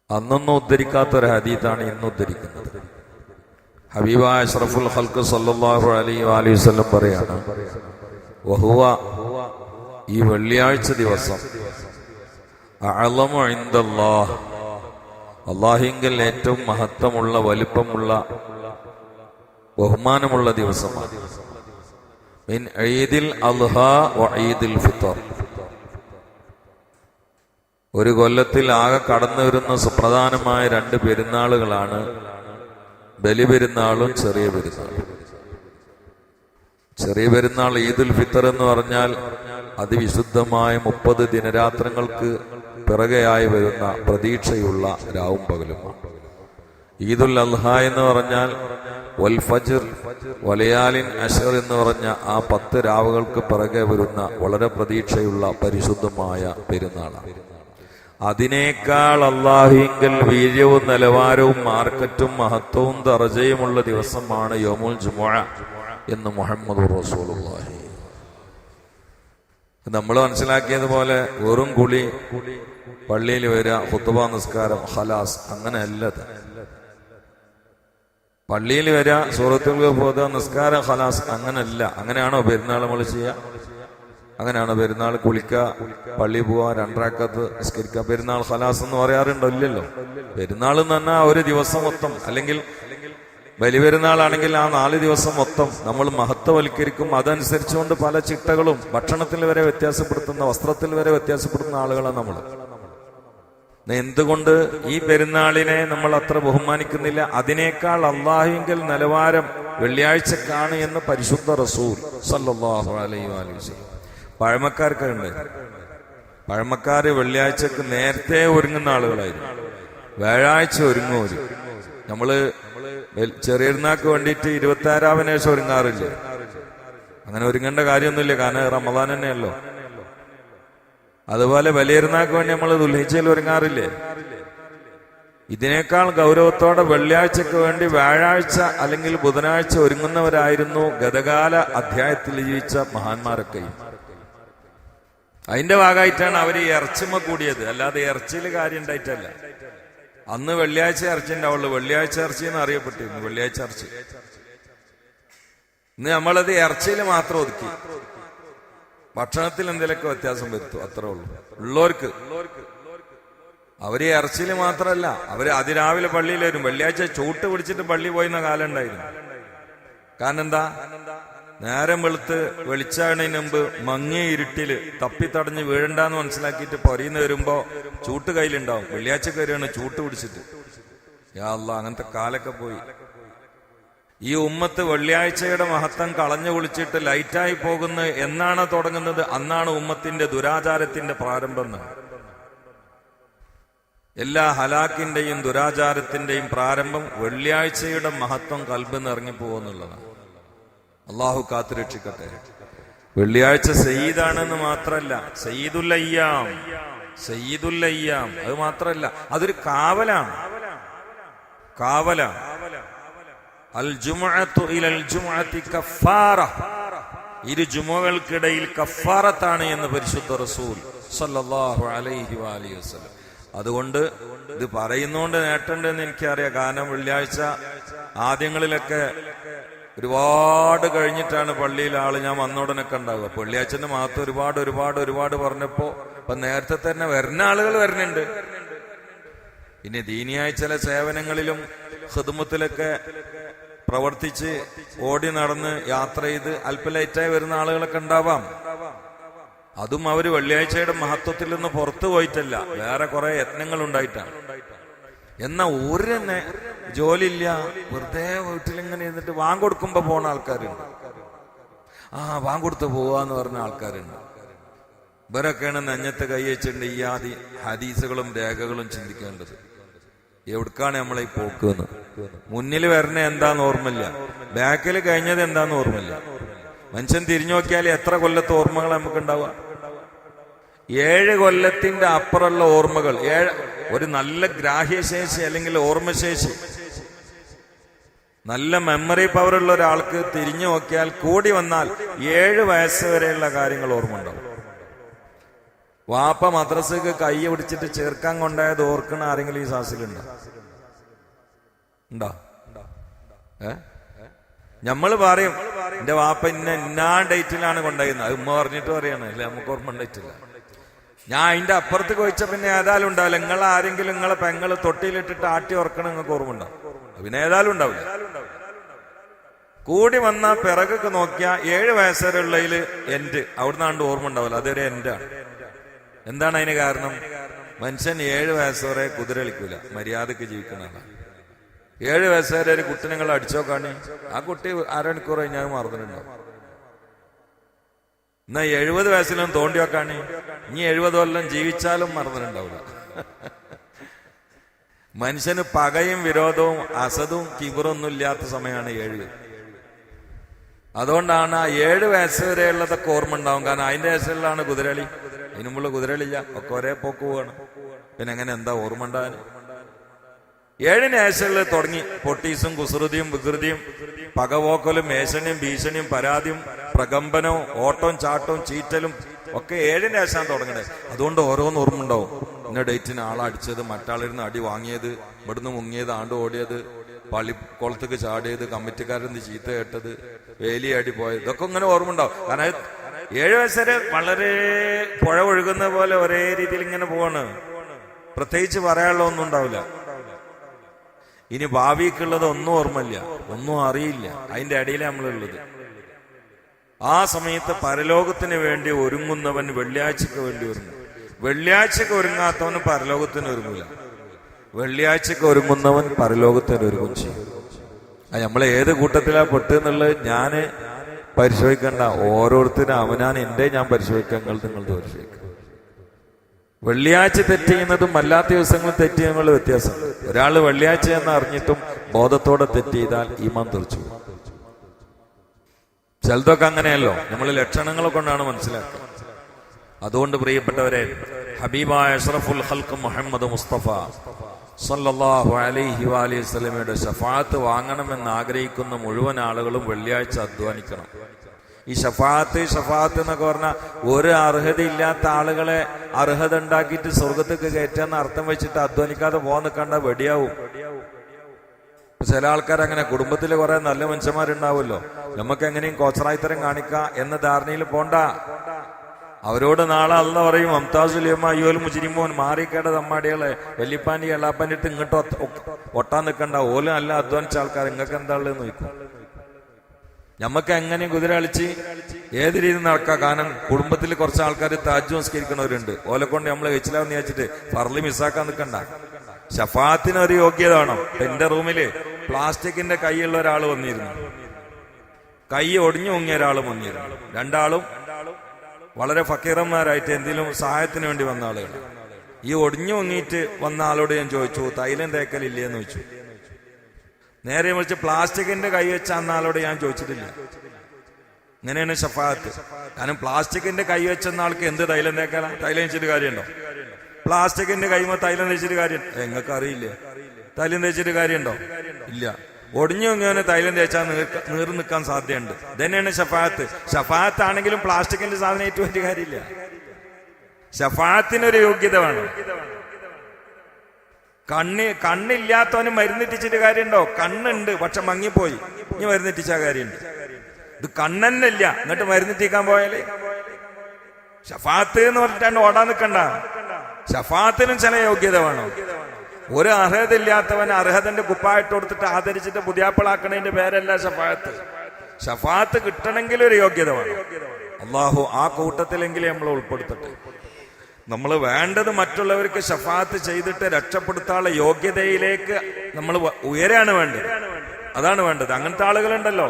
അന്നൊന്നും ഉദ്ധരിക്കാത്തൊരു ഹദീത്താണ് ഇന്ന് ഉദ്ധരിക്കുന്നത്. ഹബീബായ അഷ്റഫുൽ ഖൽഖ് സല്ലല്ലാഹു അലൈഹി വസല്ലം പറയാണ്, വഹുവ, ഈ വെള്ളിയാഴ്ച ദിവസം, അഅ്ലമു ഇൻദല്ലാഹ്, അല്ലാഹുവിങ്കൽ ഏറ്റവും മഹത്വമുള്ള, വലിപ്പമുള്ള, ബഹുമാനമുള്ള ദിവസമാണ്. മിൻ ഈദിൽ അദ്ഹാ വ ഈദിൽ ഫിത്ർ. ഒരു കൊല്ലത്തിൽ ആകെ കടന്നു വരുന്ന സുപ്രധാനമായ രണ്ട് പെരുന്നാളുകളാണ് ബലിപെരുന്നാളും ചെറിയ പെരുന്നാളും. ചെറിയ പെരുന്നാൾ ഈദുൽ ഫിത്തർ എന്ന് പറഞ്ഞാൽ അതിവിശുദ്ധമായ 30 ദിനരാത്രങ്ങൾക്ക് പിറകെയായി വരുന്ന പ്രതീക്ഷയുള്ള രാവും പകലുമാണ്. ഈദുൽ അദ്ഹ എന്ന് പറഞ്ഞാൽ വൽ ഫജ്ർ വലയാലിൻ അശ്ർ എന്ന് പറഞ്ഞ ആ 10 രാവുകൾക്ക് പിറകെ വരുന്ന വളരെ പ്രതീക്ഷയുള്ള പരിശുദ്ധമായ പെരുന്നാളാണ്. അതിനേക്കാൾ അല്ലാഹുവിങ്കൽ വീര്യവും നിലവാരവും മാർക്കറ്റും മഹത്വവും ദറജയുമുള്ള ദിവസമാണ് യൗമുൽ ജുമുഅ എന്ന് മുഹമ്മദുർ റസൂലുള്ളാഹി. നമ്മൾ മനസ്സിലാക്കിയതുപോലെ വെറും കുളി, പള്ളിയിൽ വരിക, ഖുത്ബ, നിസ്കാരം, ഖലാസ്, അങ്ങനെയല്ല. പള്ളിയിൽ വരിക, സൂറത്തുൽ പോവുക, നിസ്കാരം, ഖലാസ്, അങ്ങനല്ല. അങ്ങനെയാണോ പെരുന്നാൾ നമ്മൾ ചെയ്യുക? അങ്ങനെയാണോ പെരുന്നാൾ? കുളിക്കുക, പള്ളി പോവുക, 2 റക്അത്ത് നിസ്കരിക്കുക, പെരുന്നാൾ ഖലാസ് എന്ന് പറയാറുണ്ടോ? ഇല്ലല്ലോ. പെരുന്നാൾ എന്ന് പറഞ്ഞാൽ ഒരു ദിവസം മൊത്തം, അല്ലെങ്കിൽ ബലി പെരുന്നാളാണെങ്കിൽ ആ 4 ദിവസം മൊത്തം നമ്മൾ മഹത്വവൽക്കരിക്കും. അതനുസരിച്ചുകൊണ്ട് പല ചിട്ടകളും, ഭക്ഷണത്തിൽ വരെ വ്യത്യാസപ്പെടുത്തുന്ന, വസ്ത്രത്തിൽ വരെ വ്യത്യാസപ്പെടുത്തുന്ന ആളുകളാണ് നമ്മൾ. എന്തുകൊണ്ട് ഈ പെരുന്നാളിനെ നമ്മൾ അത്ര ബഹുമാനിക്കുന്നില്ല? അതിനേക്കാൾ അല്ലാഹുവിങ്കൽ നിലവാരം വെള്ളിയാഴ്ചക്കാണ് എന്ന് പരിശുദ്ധ റസൂൽ സല്ലല്ലാഹു അലൈഹി വസല്ലം. പഴമക്കാർക്കുണ്ട്. പഴമക്കാര് വെള്ളിയാഴ്ചക്ക് നേരത്തെ ഒരുങ്ങുന്ന ആളുകളായിരുന്നു. വ്യാഴാഴ്ച ഒരുങ്ങും. നമ്മള് ചെറിയനാക്ക് വേണ്ടിയിട്ട് 26-ാം ശേഷം ഒരുങ്ങാറില്ലേ? അങ്ങനെ ഒരുങ്ങേണ്ട കാര്യമൊന്നുമില്ല, കാരണം റമദാൻ തന്നെയല്ലോ. അതുപോലെ വലിയരുന്നാക്ക് വേണ്ടി നമ്മൾ ദുൽഹിജ്ജയിൽ ഒരുങ്ങാറില്ലേ? ഇതിനേക്കാൾ ഗൗരവത്തോടെ വെള്ളിയാഴ്ചക്ക് വേണ്ടി വ്യാഴാഴ്ച അല്ലെങ്കിൽ ബുധനാഴ്ച ഒരുങ്ങുന്നവരായിരുന്നു ഗതകാല അധ്യായത്തിൽ ജീവിച്ച മഹാന്മാരൊക്കെ. അതിന്റെ ഭാഗമായിട്ടാണ് അവർ ഇറച്ചിമ കൂടിയത്, അല്ലാതെ ഇറച്ചിയിൽ കാര്യം ഉണ്ടായിട്ടല്ല. അന്ന് വെള്ളിയാഴ്ച ഇറച്ചി ഉണ്ടാവുള്ളൂ. വെള്ളിയാഴ്ച ഇറച്ചി എന്ന് അറിയപ്പെട്ടിരുന്നു, വെള്ളിയാഴ്ച ഇറച്ചി. ഇന്ന് നമ്മളത് ഇറച്ചിയിൽ മാത്രം ഒതുക്കി, ഭക്ഷണത്തിൽ എന്തെങ്കിലുമൊക്കെ വ്യത്യാസം വരുത്തും, അത്രേ ഉള്ളൂ. ഉള്ളവർക്ക് അവര് ഇറച്ചിയിൽ മാത്രമല്ല, അവര് അതിരാവിലെ പള്ളിയിൽ വരും. വെള്ളിയാഴ്ച ചൂട്ട് പിടിച്ചിട്ട് പള്ളി പോയിന്ന കാലം ഉണ്ടായിരുന്നു. കാരണം എന്താ? നേരം വെളുത്ത് വെളിച്ചാണതിന് മുമ്പ് മങ്ങിയ ഇരുട്ടില് തപ്പിത്തടഞ്ഞ് വീഴണ്ടെന്ന് മനസ്സിലാക്കിയിട്ട് പൊരിന്ന് വരുമ്പോ ചൂട്ട് കയ്യിലുണ്ടാവും. വെള്ളിയാഴ്ച കയറിയാണ് ചൂട്ട് പിടിച്ചിട്ട്. യാ അല്ലാഹ്, അങ്ങനത്തെ കാലൊക്കെ പോയി. ഈ ഉമ്മത്ത് വെള്ളിയാഴ്ചയുടെ മഹത്വം കളഞ്ഞു കുളിച്ചിട്ട് ലൈറ്റായി പോകുന്ന എന്നാണ് തുടങ്ങുന്നത്, അന്നാണ് ഉമ്മത്തിന്റെ ദുരാചാരത്തിന്റെ പ്രാരംഭം. എല്ലാ ഹലാക്കിന്റെയും ദുരാചാരത്തിന്റെയും പ്രാരംഭം വെള്ളിയാഴ്ചയുടെ മഹത്വം കൽബിന്ന് ഇറങ്ങിപ്പോകുന്നുള്ളതാണ്. അള്ളാഹു കാത്തുരക്ഷിക്കട്ടെ. വെള്ളിയാഴ്ച സയ്യിദാണെന്ന് മാത്രല്ല, സയ്യിദുൽ അയ്യാം, സയ്യിദുൽ അയ്യാം. അത് മാത്രല്ല, അതൊരു കാവലാണ്. കാവലാണ്. അൽ ജുമുഅത്തു ഇലൽ ജുമുഅത്തി കഫാറ. ഇരു ജുമുഅകൾക്കിടയിൽ കഫാറത്താണ് എന്ന് പരിശുദ്ധ റസൂൽ സല്ലല്ലാഹു അലൈഹി വസല്ലം. അതുകൊണ്ട് ഇത് പറയുന്നോണ്ട് നേട്ടണ്ടെന്ന് എനിക്കറിയാം. കാരണം വെള്ളിയാഴ്ച ആദ്യങ്ങളിലൊക്കെ ഒരുപാട് കഴിഞ്ഞിട്ടാണ് പള്ളിയിൽ ആള് ഞാൻ വന്നോടനൊക്കെ ഉണ്ടാവുക. വെള്ളിയാഴ്ചന്റെ മഹത്വം ഒരുപാട് ഒരുപാട് ഒരുപാട് പറഞ്ഞപ്പോ ഇപ്പൊ നേരത്തെ തന്നെ വരുന്ന ആളുകൾ വരുന്നുണ്ട്. പിന്നെ ദീനിയായ ചില സേവനങ്ങളിലും ഖിദ്മത്തിലൊക്കെ പ്രവർത്തിച്ച് ഓടി നടന്ന് യാത്ര ചെയ്ത് അല്പ ലൈറ്റായി വരുന്ന ആളുകളൊക്കെ ഉണ്ടാവാം. അതും അവര് വെള്ളിയാഴ്ചയുടെ മഹത്വത്തിൽ നിന്ന് പുറത്തു പോയിട്ടല്ല, വേറെ കുറെ യത്നങ്ങൾ ഉണ്ടായിട്ടാണ്. എന്നാ ഒരു തന്നെ ജോലിയില്ല, വെറുതെ വീട്ടിലിങ്ങനെ ഇരുന്നിട്ട് വാങ്ങൊടുക്കുമ്പോ പോണ ആൾക്കാരുണ്ട്. വാങ്ങൊടുത്ത് പോവാന്ന് പറഞ്ഞ ആൾക്കാരുണ്ട്. ഇവരൊക്കെയാണ് നെഞ്ഞത്ത് കൈ വെച്ചിട്ടുണ്ട് ഈ ആദി ഹദീസുകളും രേഖകളും ചിന്തിക്കേണ്ടത്. എവിടേക്കാണ് നമ്മളെ ഈ പോക്കുന്ന്? മുന്നിൽ വരണ എന്താന്ന് ഓർമ്മയില്ല, ബാക്കിൽ കഴിഞ്ഞത് എന്താന്ന് ഓർമ്മയില്ല. മനുഷ്യൻ തിരിഞ്ഞു നോക്കിയാൽ എത്ര കൊല്ലത്തെ ഓർമ്മകൾ നമുക്ക് ഉണ്ടാവുക? 7 കൊല്ലത്തിന്റെ അപ്പുറമുള്ള ഓർമ്മകൾ. ഒരു നല്ല ഗ്രാഹ്യശേഷി അല്ലെങ്കിൽ ഓർമ്മശേഷി, നല്ല മെമ്മറി പവർ ഉള്ള ഒരാൾക്ക് തിരിഞ്ഞു നോക്കിയാൽ കൂടി വന്നാൽ 7 വയസ്സ് വരെയുള്ള കാര്യങ്ങൾ ഓർമ്മ ഉണ്ടാവും. വാപ്പ മദ്രസക്ക് കൈ പിടിച്ചിട്ട് ചേർക്കാൻ കൊണ്ടായത് ഓർക്കണ ആരെങ്കിലും ഈ സാസിലുണ്ടോ? ഉണ്ടോ? ഞമ്മള് പറയും എന്റെ വാപ്പ ഇന്നാ ഡേറ്റിലാണ് കൊണ്ടുപോയിരുന്നത്. അത് ഉമ്മ പറഞ്ഞിട്ട് പറയാണ്, അല്ലെ നമുക്ക് ഓർമ്മ ഉണ്ടായിട്ടില്ല. ഞാൻ അതിന്റെ അപ്പുറത്ത് ചോദിച്ച പിന്നെ ഏതായാലും ഉണ്ടാവില്ല. നിങ്ങൾ ആരെങ്കിലും നിങ്ങളെ പെങ്ങള് തൊട്ടിയിലിട്ടിട്ട് ആട്ടി ഉറക്കണം, നിങ്ങൾക്ക് ഓർമ്മ ഉണ്ടാവും. പിന്നെ ഏതായാലും ഉണ്ടാവില്ല. കൂടി വന്ന പിറകൊക്കെ നോക്കിയാ 7 വയസ്സ് വരെ ഉള്ളതില് എൻഡ് അവിടുന്നാണ്ട് ഓർമ്മ ഉണ്ടാവില്ല. അതൊരു എൻഡാണ്. എന്താണ് അതിന് കാരണം? മനുഷ്യൻ 7 വയസ്സ് വരെ കുതിര കളിക്കൂല, മര്യാദക്ക് ജീവിക്കണതാണ്. 7 വയസ്സ് വരെ ഒരു കുട്ടി നിങ്ങൾ അടിച്ചോക്കാണ്, ആ കുട്ടി അരമണിക്കൂർ കഴിഞ്ഞാൽ മറന്നിട്ടുണ്ടാവും. എന്നാ 70 വയസ്സിലും തോണ്ടി വെക്കാണ്, ഇനി 70 കൊല്ലം ജീവിച്ചാലും മറന്നിട്ടുണ്ടാവില്ല. മനുഷ്യന് പകയും വിരോധവും അസതും കിബറൊന്നും ഇല്ലാത്ത സമയമാണ് 7. അതുകൊണ്ടാണ് ആ 7 വയസ്സ് വരെയുള്ളതൊക്കെ ഓർമ്മ ഉണ്ടാവും. കാരണം അതിന്റെ വയസ്സിലാണ് കുതിരകളി. അതിന് മുമ്പ് കുതിരകളില്ല, ഒക്കെ ഒരേ പോക്ക് പോവാണ്. പിന്നെ എങ്ങനെ എന്താ ഓർമ്മ ഉണ്ടാകാൻ? 7 വയസ്സുകളിൽ തുടങ്ങി പൊട്ടീസും കുസൃതിയും വികൃതിയും പകപോക്കലും മേശണിയും ഭീഷണിയും പരാതിയും പ്രകമ്പനവും ഓട്ടവും ചാട്ടവും ചീറ്റലും ഒക്കെ 7 വയസ്സാണ് തുടങ്ങണേ. അതുകൊണ്ട് ഓരോന്ന് ഓർമ്മ ഉണ്ടാവും. ഇന്ന ഡേറ്റിന് ആളടിച്ചത്, മറ്റാളിരുന്ന് അടി വാങ്ങിയത്, ഇവിടുന്ന് മുങ്ങിയത്, ആണ്ട് ഓടിയത്, പള്ളിക്കുളത്തേക്ക് ചാടിയത്, കമ്മിറ്റിക്കാരിന്ന് ചീത്ത കേട്ടത്, വേലിയാടി പോയത്, ഇതൊക്കെ ഇങ്ങനെ ഓർമ്മ ഉണ്ടാവും. കാരണം 7 വയസ്സ് വരെ വളരെ പുഴ ഒഴുകുന്ന പോലെ ഒരേ രീതിയിൽ ഇങ്ങനെ പോവാണ്. പ്രത്യേകിച്ച് പറയാനുള്ള ഒന്നും ഉണ്ടാവില്ല. ഇനി ഭാവിക്കുള്ളത് ഒന്നും ഓർമ്മയില്ല, ഒന്നും അറിയില്ല. അതിന്റെ ഇടയിലെ നമ്മളുള്ളത്. ആ സമയത്ത് പരലോകത്തിന് വേണ്ടി ഒരുങ്ങുന്നവൻ വെള്ളിയാഴ്ചക്ക് വേണ്ടി ഒരുങ്ങും. വെള്ളിയാഴ്ചക്ക് ഒരുങ്ങാത്തവന് പരലോകത്തിന് ഒരുങ്ങില്ല. വെള്ളിയാഴ്ചക്ക് ഒരുങ്ങുന്നവൻ പരലോകത്തിന് ഒരുങ്ങും ചെയ്യും. അത് നമ്മൾ ഏത് കൂട്ടത്തിലാ പെട്ടെന്നുള്ളത് ഞാന് പരിശോധിക്കണ്ട. ഓരോരുത്തരും അവനാൻ എന്റെ ഞാൻ പരിശോധിക്കാൻ, നിങ്ങളുടെ പരിശോധിക്കാം. വെള്ളിയാഴ്ച തെറ്റ് ചെയ്യുന്നതും അല്ലാത്ത ദിവസങ്ങളിൽ തെറ്റ് ചെയ്യുന്നതും വ്യത്യാസം. ഒരാള് വെള്ളിയാഴ്ച എന്ന് അറിഞ്ഞിട്ടും ബോധത്തോടെ തെറ്റ് ചെയ്താൽ ഈമാൻ തെറിച്ചു. ചിലതൊക്കെ അങ്ങനെയല്ലോ, നമ്മൾ ലക്ഷണങ്ങളെ കൊണ്ടാണ് മനസ്സിലാക്കുക. അതുകൊണ്ട് പ്രിയപ്പെട്ടവരെ, ഹബീബായ അഷ്റഫുൽ ഖൽഖ് മുഹമ്മദ് മുസ്തഫ സല്ലല്ലാഹു അലൈഹി വസല്ലമയുടെ ശഫാഅത്ത് വാങ്ങണമെന്ന് ആഗ്രഹിക്കുന്ന മുഴുവൻ ആളുകളും വെള്ളിയാഴ്ച അധ്വാനിക്കണം. ഈ ഷഫാഅത്ത് എന്നൊക്കെ പറഞ്ഞാൽ ഒരു അർഹതയില്ലാത്ത ആളുകളെ അർഹത ഉണ്ടാക്കിയിട്ട് സ്വർഗത്തേക്ക് കയറ്റാന്ന് അർത്ഥം വെച്ചിട്ട് അധ്വാനിക്കാതെ പോകാൻ നിൽക്കണ്ട, വെടിയാവും. ചില ആൾക്കാർ അങ്ങനെ, കുടുംബത്തിൽ കുറെ നല്ല മനുഷ്യന്മാരുണ്ടാവുമല്ലോ, നമുക്ക് എങ്ങനെയും കോച്ചറായിത്തരം കാണിക്കാം എന്ന ധാരണയിൽ പോണ്ട. അവരോട് നാളെ അള്ളാഹ് പറയും, അംതാസുലിയമ്മ അയ്യോൽ മുജിരിമോൻ, മാറിക്കേണ്ട തമ്മാടികളെ, വല്യപ്പാന്റെ എളാപ്പാന്റെ ഇട്ട് ഇങ്ങോട്ട് ഒട്ടാൻ നിൽക്കണ്ട, ഓലും നല്ല അധ്വാനിച്ച ആൾക്കാർ, നിങ്ങൾക്ക് എന്താ ഉള്ളതെന്ന് ചോദിക്കും. ഞമ്മക്ക് എങ്ങനെ കുതിര കളിച്ച് ഏത് രീതിയിൽ നടക്കാം. കാരണം കുടുംബത്തിൽ കുറച്ച് ആൾക്കാർ താജ് നമസ്കരിക്കുന്നവരുണ്ട്, ഓലെ കൊണ്ട് നമ്മളെ വെച്ചിലാന്ന് വിചാരിച്ചിട്ട് ഫർളി മിസ്സാക്കാൻ നിൽക്കണ്ട. ഷഫാത്തിന് ഒരു യോഗ്യത വേണം. എന്റെ റൂമില് പ്ലാസ്റ്റിക്കിന്റെ കൈയുള്ള ഒരാൾ വന്നിരുന്നു, കൈ ഒടിഞ്ഞു മുങ്ങിയ ഒരാൾ വന്നിരുന്നു. രണ്ടാളും വളരെ ഫക്കീറന്മാരായിട്ട് എന്തെങ്കിലും സഹായത്തിന് വേണ്ടി വന്ന ആളുകൾ. ഈ ഒടിഞ്ഞു മുങ്ങിയിട്ട് വന്ന ആളോട് ഞാൻ ചോദിച്ചു, തൈലം തേക്കലില്ലേ എന്ന് ചോദിച്ചു. നേരെ വിളിച്ച് പ്ലാസ്റ്റിക്കിന്റെ കൈ വെച്ച ആളോട് ഞാൻ ചോദിച്ചിട്ടില്ല. ഇങ്ങനെയാണ് ഷഫാഅത്ത്. കാരണം പ്ലാസ്റ്റിക്കിന്റെ കൈ വെച്ചെന്ന ആൾക്ക് എന്ത് തൈലം തേക്കാനാ? തൈലം വെച്ചിട്ട് കാര്യമുണ്ടോ? പ്ലാസ്റ്റിക്കിന്റെ കൈമ തൈലം തേച്ചിട്ട് കാര്യം നിങ്ങൾക്ക് അറിയില്ലേ? തൈലം തേച്ചിട്ട് കാര്യമുണ്ടോ? ഇല്ല. ഒടിഞ്ഞു ഇങ്ങനെ തൈലം തേച്ചാൽ നീർ നിൽക്കാൻ സാധ്യതയുണ്ട്. ഇതന്നെയാണ് ഷഫാഅത്ത്. ഷഫാഅത്ത് ആണെങ്കിലും പ്ലാസ്റ്റിക്കിന്റെ സാധനം ഏറ്റവും വലിയ കാര്യമില്ല. ഷഫാഅത്തിനൊരു യോഗ്യത വേണം. കണ്ണില്ലാത്തവന് മരുന്നിട്ടിച്ചിട്ട് കാര്യമുണ്ടോ? കണ്ണുണ്ട് പക്ഷെ മങ്ങിപ്പോയി, ഇനി മരുന്നിട്ടിച്ചാ കാര്യമുണ്ട്. ഇത് കണ്ണന്നില്ല, എന്നിട്ട് മരുന്നിട്ടിക്കാൻ പോയാല് ഷഫാഅത്ത് എന്ന് പറഞ്ഞിട്ടാണ് ഓടാൻ നിൽക്കണ്ട. ഷഫാഅത്തിനും ചില യോഗ്യത വേണം. ഒരു അർഹത ഇല്ലാത്തവൻ അർഹതന്റെ കുപ്പായിട്ട് കൊടുത്തിട്ട് ആദരിച്ചിട്ട് പുതിയാപ്പിളാക്കണതിന്റെ പേരല്ല ഷഫാഅത്ത്. ഷഫാഅത്ത് കിട്ടണമെങ്കിൽ ഒരു യോഗ്യത വേണം. അള്ളാഹു ആ കൂട്ടത്തിലെങ്കിലും നമ്മൾ ഉൾപ്പെടുത്തട്ടെ. നമ്മൾ വേണ്ടത് മറ്റുള്ളവർക്ക് ഷഫാഅത്ത് ചെയ്തിട്ട് രക്ഷപ്പെടുത്താനുള്ള യോഗ്യതയിലേക്ക് നമ്മൾ ഉയരാണ് വേണ്ടത്. അതാണ് വേണ്ടത്. അങ്ങനത്തെ ആളുകളുണ്ടല്ലോ,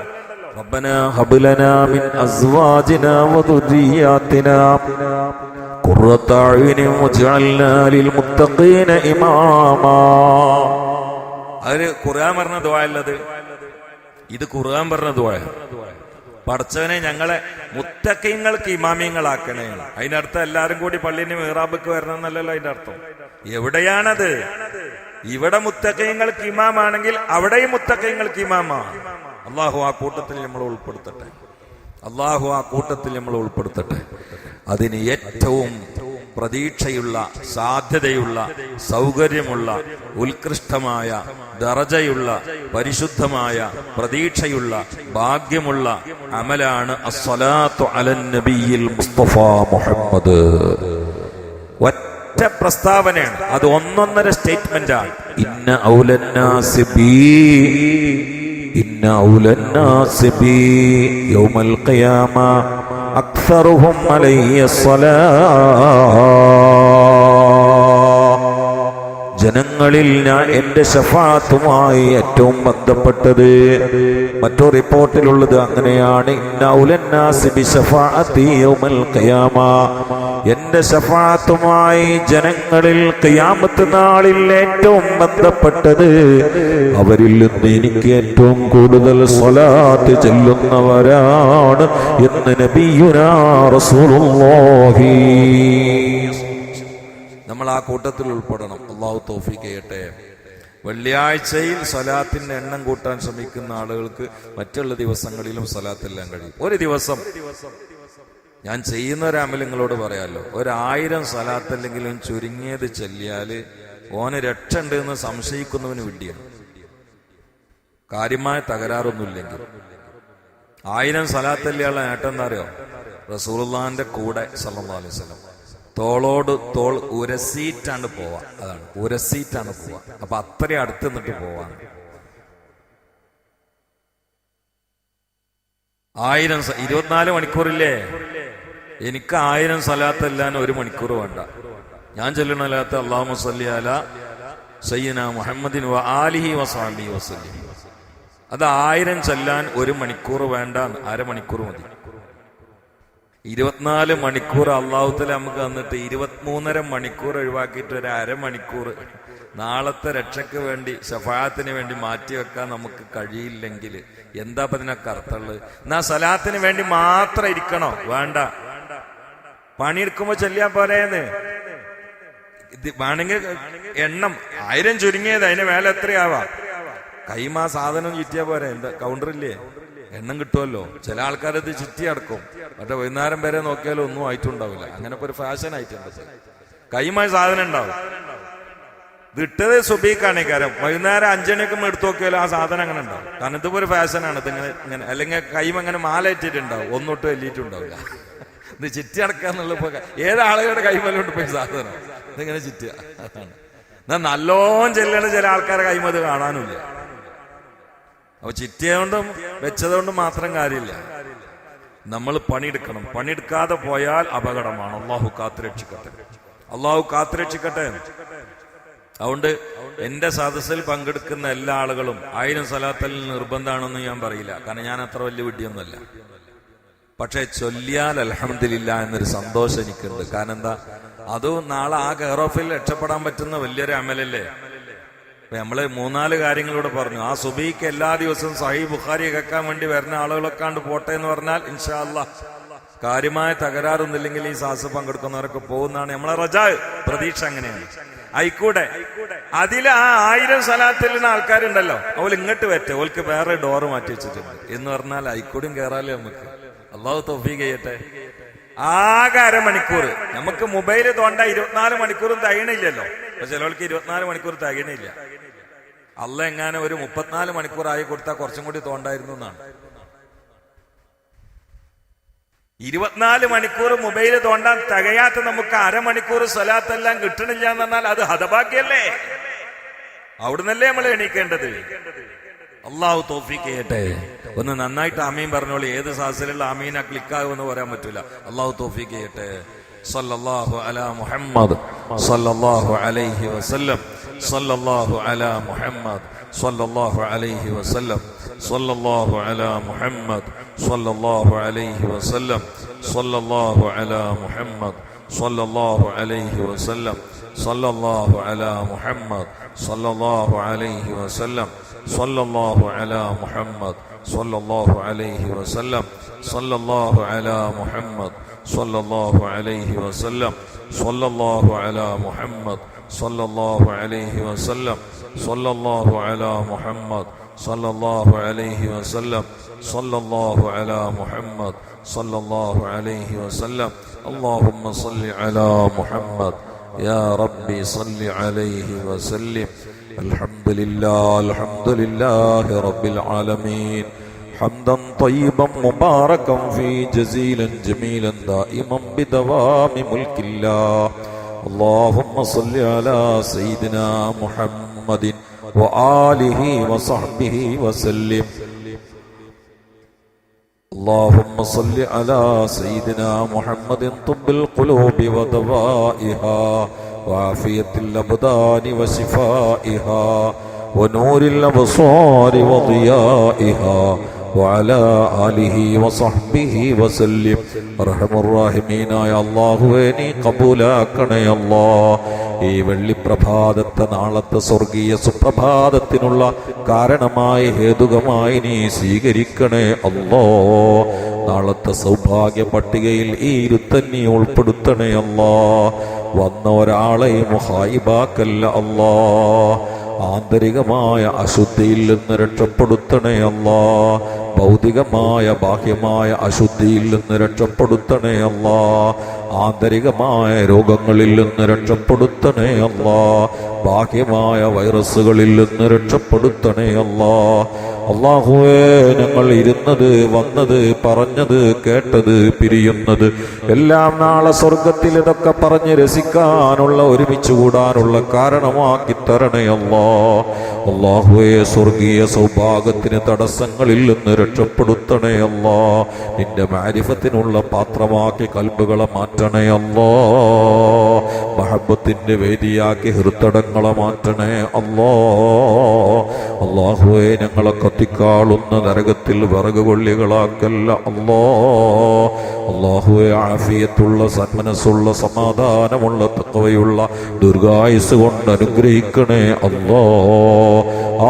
റബ്ബനാ ഹബ് ലനാ മിൻ അസ്വാജിനാ വദുരിയാതിനാ ഖുർറത അയ്യുനിൻ വജഅൽനാ ലിൽ മുത്തഖീന ഇമാമാ. അവര് ഖുർആൻ പറഞ്ഞ ദുആ അല്ലത്, ഇത് ഖുർആൻ പറഞ്ഞ ദുആ. പടച്ചവനെ ഞങ്ങളെ മുത്തഖീങ്ങൾക്ക് ഇമാമിയങ്ങളാക്കണേ. അതിനർത്ഥം എല്ലാരും കൂടി പള്ളിന് മിഹ്റാബിക്ക് വരണം എന്നല്ലല്ലോ അതിന്റെ അർത്ഥം. എവിടെയാണത്? ഇവിടെ മുത്തഖീങ്ങൾക്ക് ഇമാമാണെങ്കിൽ അവിടെയും മുത്തഖീങ്ങൾക്ക് ഇമാമാ. അള്ളാഹു ആ കൂട്ടത്തിൽ നമ്മൾ ഉൾപ്പെടുത്തട്ടെ. അള്ളാഹു ആ കൂട്ടത്തിൽ നമ്മൾ ഉൾപ്പെടുത്തട്ടെ. അതിന് ഏറ്റവും പ്രതീക്ഷയുള്ള, സാധ്യതയുള്ള, സൗകര്യമുള്ള, ഉത്കൃഷ്ടമായ, ദറജയുള്ള, പരിശുദ്ധമായ, പ്രതീക്ഷയുള്ള, ഭാഗ്യമുള്ള അമലാണ് അസ്സലാത്തു അലൻ നബിയിൽ മുസ്തഫ മുഹമ്മദ്. ഒറ്റ പ്രസ്താവനയാണ്, അത് ഒന്നൊന്നര സ്റ്റേറ്റ്മെന്റ് ആണ്. ഇന്ന ഔലന്നാസി ബി, ഇന്ന ഔലന്നാസി ബി യൗമൽ ഖിയാമ അക്സറുഹും അലയ്യ സ്വലാത്ത്. ജനങ്ങളിൽ ഞാൻ എന്റെ ശഫാഅത്തുമായി ഏറ്റവും ബന്ധപ്പെട്ടത്. മറ്റൊരു റിപ്പോർട്ടിലുള്ളത് അങ്ങനെയാണ്, ഇന്ന ഔലന്നാസി ബി ശഫാഅത്തി യൗമൽ ഖിയാമ, എന്റെ ശഫാഅത്തുമായി ജനങ്ങളിൽ ഖിയാമത്ത് നാളിൽ ഏറ്റവും ബന്ധപ്പെട്ടത് അവരിൽ നിന്ന് എനിക്ക് ഏറ്റവും കൂടുതൽ സ്വലാത്ത് ചൊല്ലുന്നവരാണ് എന്ന് നബിയുനാ റസൂലുള്ളാഹി. നമ്മൾ ആ കൂട്ടത്തിൽ ഉൾപ്പെടണം. അല്ലാഹു തൗഫീഖ് ചെയ്യട്ടെ. വെള്ളിയാഴ്ചയിൽ സ്വലാത്തിന്റെ എണ്ണം കൂട്ടാൻ ശ്രമിക്കുന്ന ആളുകൾക്ക് മറ്റുള്ള ദിവസങ്ങളിലും സ്വലാത്തെല്ലാം കഴിയും. ഒരു ദിവസം ഞാൻ ചെയ്യുന്ന ഒരു അമൽ നിങ്ങളോട് പറയാമല്ലോ, 1000 സ്വലാത്തല്ലെങ്കിലും ചുരുങ്ങിയത് ചൊല്ലിയാല് ഓന് രക്ഷ ഉണ്ട് എന്ന് സംശയിക്കുന്നവന് വിഡ്ഢിയാണ്. കാര്യമായ തകരാറൊന്നുമില്ലെങ്കിൽ 1000 സ്വലാത്തല്ലിയുള്ള നേട്ടം എന്താ അറിയോ? റസൂലുള്ളാഹിന്റെ കൂടെ സല്ലല്ലാഹു അലൈഹി വസല്ലം തോളോട് തോൾ ഉരസീറ്റാണ് പോവാ. അതാണ് ഉരസീറ്റാണ് പോവാ. അപ്പൊ അത്രയും അടുത്ത് നിന്നിട്ട് പോവാണ്. 1000 24 മണിക്കൂറില്ലേ? എനിക്ക് 1000 സ്വലാത്തല്ലാൻ 1 മണിക്കൂർ വേണ്ട. ഞാൻ ചൊല്ലണല്ലാത്ത അല്ലാഹുമ്മ സ്വല്ലി അലാ സയ്യിദനാ മുഹമ്മദിൻ വ ആലിഹി വസഹ്ബിഹി വസല്ലം. അത് 1000 ചൊല്ലാൻ 1 മണിക്കൂർ വേണ്ട, 1/2 മണിക്കൂർ മതി. 24 മണിക്കൂർ അല്ലാഹു തആല നമുക്ക് തന്നിട്ട് 23.5 മണിക്കൂർ ഒഴിവാക്കിയിട്ട് 1/2 മണിക്കൂർ നാളത്തെ രക്ഷയ്ക്ക് വേണ്ടി, ശഫാഅത്തിന് വേണ്ടി മാറ്റിവെക്കാൻ നമുക്ക് കഴിയില്ലെങ്കിൽ എന്താ അതിനൊക്കെ അർത്ഥമുള്ളത്? എന്നാ സലാത്തിന് വേണ്ടി മാത്രം ഇരിക്കണോ? വേണ്ട. പണിയെടുക്കുമ്പോ ചെല്ലിയാ പോരേന്ന്. വേണമെങ്കിൽ എണ്ണം 1000 ചുരുങ്ങിയത്, അതിന് മേലെ എത്രയാവാ? കൈമാ സാധനം ചുറ്റിയാ പോരെ. എന്താ കൗണ്ടറില്ലേ? എണ്ണം കിട്ടുമല്ലോ. ചില ആൾക്കാരത് ചുറ്റി അടക്കും. പക്ഷെ വൈകുന്നേരം വരെ നോക്കിയാലും ഒന്നും ആയിട്ടുണ്ടാവില്ല. അങ്ങനെ ഇപ്പൊ ഒരു ഫാഷൻ ആയിട്ടുണ്ട്. കൈമായി സാധനം ഉണ്ടാവും. ഇത് ഇട്ടത് സുബീക്കാണ് കാര്യം. വൈകുന്നേരം 5 മണിയൊക്കെ എടുത്തു നോക്കിയാലും ആ സാധനം അങ്ങനെ ഉണ്ടാവും. കാരണം ഇതിപ്പോ ഒരു ഫാഷനാണ്. ഇതിങ്ങനെ ഇങ്ങനെ അല്ലെങ്കിൽ കൈമ അങ്ങനെ മാലയിട്ടിട്ടുണ്ടാവും, ഒന്നൊട്ട് വലിയിട്ടുണ്ടാവില്ല. ഇത് ചുറ്റി അടക്കാന്നുള്ളപ്പോ ഏതാളുകളുടെ കൈമലുണ്ട് പോയി സാധനം ഇതിങ്ങനെ ചുറ്റുക. അതാണ്. എന്നാൽ നല്ലോണം ചെല്ലണ ചില ആൾക്കാരെ കൈമത് കാണാനുമില്ല. അപ്പൊ ചിറ്റിയതുകൊണ്ടും വെച്ചതുകൊണ്ടും മാത്രം കാര്യമില്ല. നമ്മൾ പണിയെടുക്കണം. പണിയെടുക്കാതെ പോയാൽ അപകടമാണ്. അള്ളാഹു കാത്തുരക്ഷിക്കട്ടെ. അള്ളാഹു കാത്തുരക്ഷിക്കട്ടെ. അതുകൊണ്ട് എന്റെ സദസ്സിൽ പങ്കെടുക്കുന്ന എല്ലാ ആളുകളും 1000 സ്വലാത്തിൽ നിർബന്ധമാണെന്ന് ഞാൻ പറയില്ല. കാരണം ഞാൻ അത്ര വലിയ വിഡ്ഢിയൊന്നുമല്ല. പക്ഷെ ചൊല്ലിയാൽ അൽഹംദുലില്ലാ എന്നൊരു സന്തോഷം എനിക്കുണ്ട്. കാരണം എന്താ, അതും നാളെ ആ കെയർ ഓഫിൽ രക്ഷപ്പെടാൻ പറ്റുന്ന വലിയൊരു അമലല്ലേ. നമ്മള് 3-4 കാര്യങ്ങളൂടെ പറഞ്ഞു. ആ സുബഹിക്ക് എല്ലാ ദിവസവും സഹീഹ് ബുഖാരി കേൾക്കാൻ വേണ്ടി വരുന്ന ആളുകളൊക്കെ പോട്ടെ എന്ന് പറഞ്ഞാൽ ഇൻഷാ അല്ലാഹ് കാര്യമായ തകരാറൊന്നുമില്ലെങ്കിൽ ഈ സാസ് പങ്കെടുക്കുന്നവരൊക്കെ പോകുന്നതാണ് നമ്മളെ റജാ, പ്രതീക്ഷ. അങ്ങനെയാണ്. ആയിക്കൂടെ അതിൽ ആ 1000 സ്വലാത്തിൽ നിന്ന് ആൾക്കാരുണ്ടല്ലോ, അവൾ ഇങ്ങോട്ട് വരട്ടെ, അവൾക്ക് വേറെ ഡോറ് മാറ്റി വെച്ചിട്ടുണ്ട് എന്ന് പറഞ്ഞാൽ ആയിക്കൂടും കയറാലേ നമുക്ക്. അള്ളാഹു തൗഫീഖ് ചെയ്യട്ടെ. ആകെ 1/2 മണിക്കൂർ. നമുക്ക് മൊബൈല് തോണ്ട 24 മണിക്കൂറും തികയണില്ലല്ലോ. അപ്പൊ ചിലവൾക്ക് 24 മണിക്കൂർ തികയണില്ല. അല്ല എങ്ങാനും ഒരു 34 മണിക്കൂർ ആയി കൊടുത്താൽ കുറച്ചും കൂടി തോണ്ടായിരുന്നു എന്നാണ്. 24 മണിക്കൂർ മൊബൈല് തോണ്ടാൻ തികയാത്ത നമുക്ക് 1/2 മണിക്കൂർ സ്വലാത്തെല്ലാം കിട്ടണില്ല എന്ന് പറഞ്ഞാൽ അത് ഹതഭാഗ്യല്ലേ. അവിടുന്നല്ലേ നമ്മൾ എണീക്കേണ്ടത്. അള്ളാഹു തൗഫീഖ് ചെയ്യട്ടെ. ഒന്ന് നന്നായിട്ട് ആമീൻ പറഞ്ഞോളൂ. ഏത് സാസിലുള്ള ആമീന ക്ലിക്കാകുമെന്ന് പറയാൻ പറ്റൂല. അള്ളാഹു തൗഫീഖ് ചെയ്യട്ടെ. സല്ലല്ലാഹു അലാ മുഹമ്മദ് സല്ലല്ലാഹു അലൈഹി വസല്ലം. സല്ലല്ലാഹു അലാ മുഹമ്മദ് സല്ലല്ലാഹു അലൈഹി വസല്ലം. സല്ലല്ലാഹു അലാ മുഹമ്മദ് സല്ലല്ലാഹു അലൈഹി വസല്ലം. സല്ലല്ലാഹു അലാ മുഹമ്മദ് സല്ലല്ലാഹു അലൈഹി വസല്ലം. സല്ലല്ലാഹു അലാ മുഹമ്മദ് സല്ലല്ലാഹു അലൈഹി വസല്ലം. സല്ലല്ലാഹു അലാ മുഹമ്മദ് സല്ലല്ലാഹു അലൈഹി വസല്ലം. സല്ലല്ലാഹു അലാ മുഹമ്മദ് സല്ലല്ലാഹു അലൈഹി വസല്ലം. സല്ലല്ലാഹു അലാ മുഹമ്മദ് സല്ലല്ലാഹു അലൈഹി വസല്ലം. സല്ലല്ലാഹു അലാ മുഹമ്മദ് സല്ലല്ലാഹു അലൈഹി വസല്ലം സല്ലല്ലാഹു അലാ മുഹമ്മദ് സല്ലല്ലാഹു അലൈഹി വസല്ലം اللهم صل على محمد يا ربي صل عليه وسلم الحمد لله رب العالمين حمدا طيبا مباركا فيه جزيلا جميلا دائما بدوام ملك الله اللهم صل على سيدنا محمد وآله وصحبه وسلم اللهم صل على سيدنا محمد طب القلوب ودوائها وعافية الأبدان وشفائها ونور الأبصار وضيائها وعلى آله وصحبه وسلم أرحم الراحمين يا الله നീ കബൂലാക്കണേ അല്ലാഹ്. ഈ വെള്ളിപ്രഭാതത്തെ നാളത്തെ സ്വർഗീയ സുപ്രഭാതത്തിനുള്ള കാരണമായി ഹേതുകമായി നീ സ്വീകരിക്കണേ അല്ലാഹ്. നാളത്തെ സൗഭാഗ്യ പട്ടികയിൽ ഈ ഇരുത്തൻ നീ ഉൾപ്പെടുത്തണേ അല്ലാഹ്. വന്ന ഒരാളെയും ഹായിബാക്കല്ല അല്ലാഹ്. ആന്തരികമായ അശുദ്ധിയിൽ നിന്ന് രക്ഷപ്പെടുത്തണേ അല്ലാഹ്. ഭൗതികമായ ബാഹ്യമായ അശുദ്ധിയിൽ നിന്ന് രക്ഷപ്പെടുത്തണേ അല്ലാഹ്. ആന്തരികമായ രോഗങ്ങളിൽ നിന്ന് രക്ഷപ്പെടുത്തണേ അല്ലാഹ്. ബാഹ്യമായ വൈറസുകളിൽ നിന്ന് രക്ഷപ്പെടുത്തണേ അല്ലാഹ്. അല്ലാഹുവേ, ഞങ്ങൾ ഇരുന്നത് വന്നത് പറഞ്ഞത് കേട്ടത് പിരിയുന്നത് എല്ലാം നാളെ സ്വർഗത്തിൽ ഇതൊക്കെ പറഞ്ഞ് രസിക്കാനുള്ള ഒരുമിച്ച് കൂടാനുള്ള കാരണമാക്കി തരണേ അല്ലാഹ്. അല്ലാഹുവേ, സ്വർഗീയ സൗഭാഗ്യത്തിന് തടസ്സങ്ങളിൽ നിന്ന് രക്ഷപ്പെടുത്തണേ അല്ലാഹ്. നിന്റെ മാരിഫത്തിനുള്ള പാത്രമാക്കി കൽബുകളെ മാറ്റണേ അല്ലാഹ്. മഹബത്തിന്റെ വേദിയാക്കി ഹൃദയങ്ങളെ മാറ്റണേ അല്ലാഹ്. അല്ലാഹുവേ, ഞങ്ങളെ കത്തിക്കാളുന്ന നരകത്തിൽ വിറക് കൊള്ളികളാക്കല്ല അല്ലാഹ്. അല്ലാഹുവേ, ആഫിയത്തുള്ള സന്മനസ്സുള്ള സമാധാനമുള്ള തഖ്വയുള്ള ദീർഘായുസ് കൊണ്ട് അനുഗ്രഹിക്കണേ അല്ലാഹ്.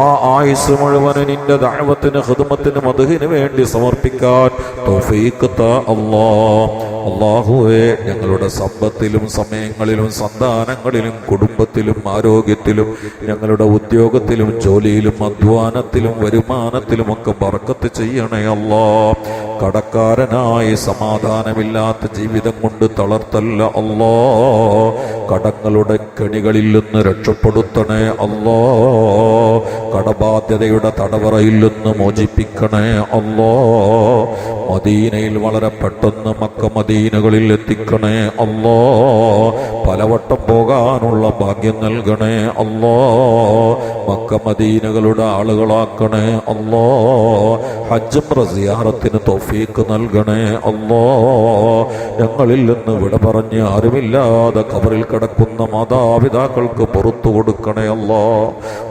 ആ ആയുസ് മുഴുവൻ നിന്റെ ദഅവത്തിന് ഖിദ്മത്തിന് മദ്ഹിന് വേണ്ടി സമർപ്പിക്കാൻ തൗഫീഖ് താ അല്ലാഹ്. അല്ലാഹുവേ, ഞങ്ങളുടെ സമ്പത്തിലും സമയങ്ങളിലും സന്താനങ്ങളിലും കുടുംബത്തിലും ആരോഗ്യത്തിലും ഞങ്ങളുടെ ഉദ്യോഗത്തിലും ജോലിയിലും അധ്വാനത്തിലും വരുമാനത്തിലുമൊക്കെ ബർക്കത്ത് ചെയ്യണേ അല്ലാഹ്. കടക്കാരനായി സമാധാനമില്ലാത്ത ജീവിതം കൊണ്ട് തളർത്തല്ല അല്ലാഹ്. കടങ്ങളുടെ കെണികളിൽ നിന്ന് രക്ഷപ്പെടുത്തണേ അല്ലാഹ്. കടബാധ്യതയുടെ തടവറയിൽ നിന്ന് മോചിപ്പിക്കണേ അല്ലാഹ്. മദീനയിൽ വളരെ പെട്ടെന്ന് മക്ക മദീനകളിൽ എത്തിക്കണേ അല്ലാഹ്. പലവട്ടം പോകാനുള്ള ഭാഗ്യം നൽകണേ അല്ലാഹ്. മക്ക മദീനകളുടെ ആളുകളാക്കണേ അല്ലാഹ്. ഹജ്ജ് സിയാറത്തിന് തൗഫീഖ് നൽകണേ അല്ലാഹ്. ഞങ്ങളിൽ നിന്ന് വിട പറഞ്ഞ് ആരുമില്ലാതെ ഖബറിൽ കിടക്കുന്ന മാതാപിതാക്കൾക്ക് പുറത്തു കൊടുക്കണേ അല്ലാഹ്.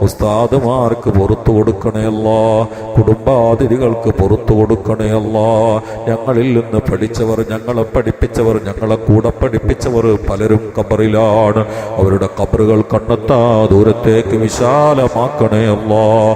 ഉസ്താദുമാർക്ക് പുറത്തു കൊടുക്കണേ അല്ലാഹ്. കുടുംബാതിഥികൾക്ക് പുറത്തു കൊടുക്കണേ അല്ലാഹ്. ഞങ്ങളിൽ നിന്ന് പഠിച്ചവർ, ഞങ്ങളെ പഠിപ്പിച്ചവർ, ഞങ്ങളെ കൂടെ പഠിപ്പിച്ചവർ പലരും ഖബറിലാണ്. അവരുടെ ഖബറുകൾ കണ്ടെത്താ ദൂരത്തേക്ക് വിശാലമാക്കണേ അല്ലാഹ്.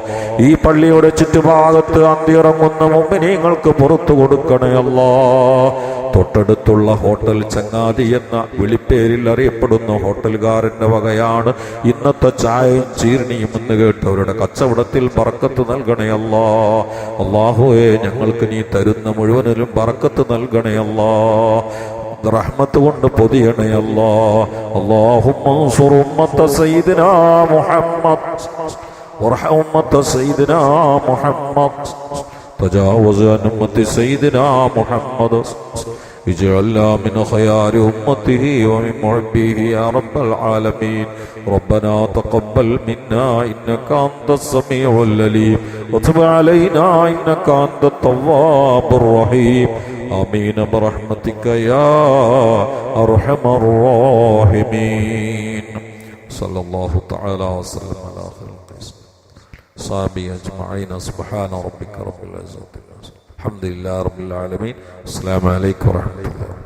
ഈ പള്ളിയുടെ ചുറ്റുഭാഗത്ത് അന്തിയിറങ്ങുന്ന മുഅ്മിനീങ്ങൾക്ക് പുറത്തു കൊടുക്കണേ അല്ലാഹ്. തൊട്ടടുത്തുള്ള ഹോട്ടൽ ചങ്ങാതി എന്ന വിളിപ്പേരിൽ അറിയപ്പെടുന്ന ഹോട്ടലുകാരന്റെ വകയാണ് ഇന്നത്തെ ചായയും ചീർണിയും എന്ന് കേട്ട് അവരുടെ കച്ചവടത്തിൽ ബർക്കത്ത് നൽകണേ അല്ലാഹ്. അല്ലാഹുവേ, ഞങ്ങൾക്ക് നീ തരുന്ന മുഴുവനിലും ബർക്കത്ത് നൽകണേ അല്ലാഹ്. റഹ്മത്ത് കൊണ്ട് പൊതിയണേ അല്ലാഹ്. അല്ലാഹുമ്മ അൻസുർ ഉമ്മത്ത സയ്യിദിനാ മുഹമ്മദ് വറഹം ഉമ്മത്ത സയ്യിദിനാ മുഹമ്മദ് تجاوز عن أمة سيدنا محمد اجعلنا من خيار أمته ومن محبيه يا رب العالمين. ربنا تقبل منا إنك أنت السميع العليم وتب علينا إنك أنت التواب الرحيم. آمين برحمتك يا أرحم الراحمين. صلى الله تعالى وسلم على خير صحابي أجمعين. سبحان ربك رب العزة الحمد لله رب العالمين. السلام عليكم ورحمة الله.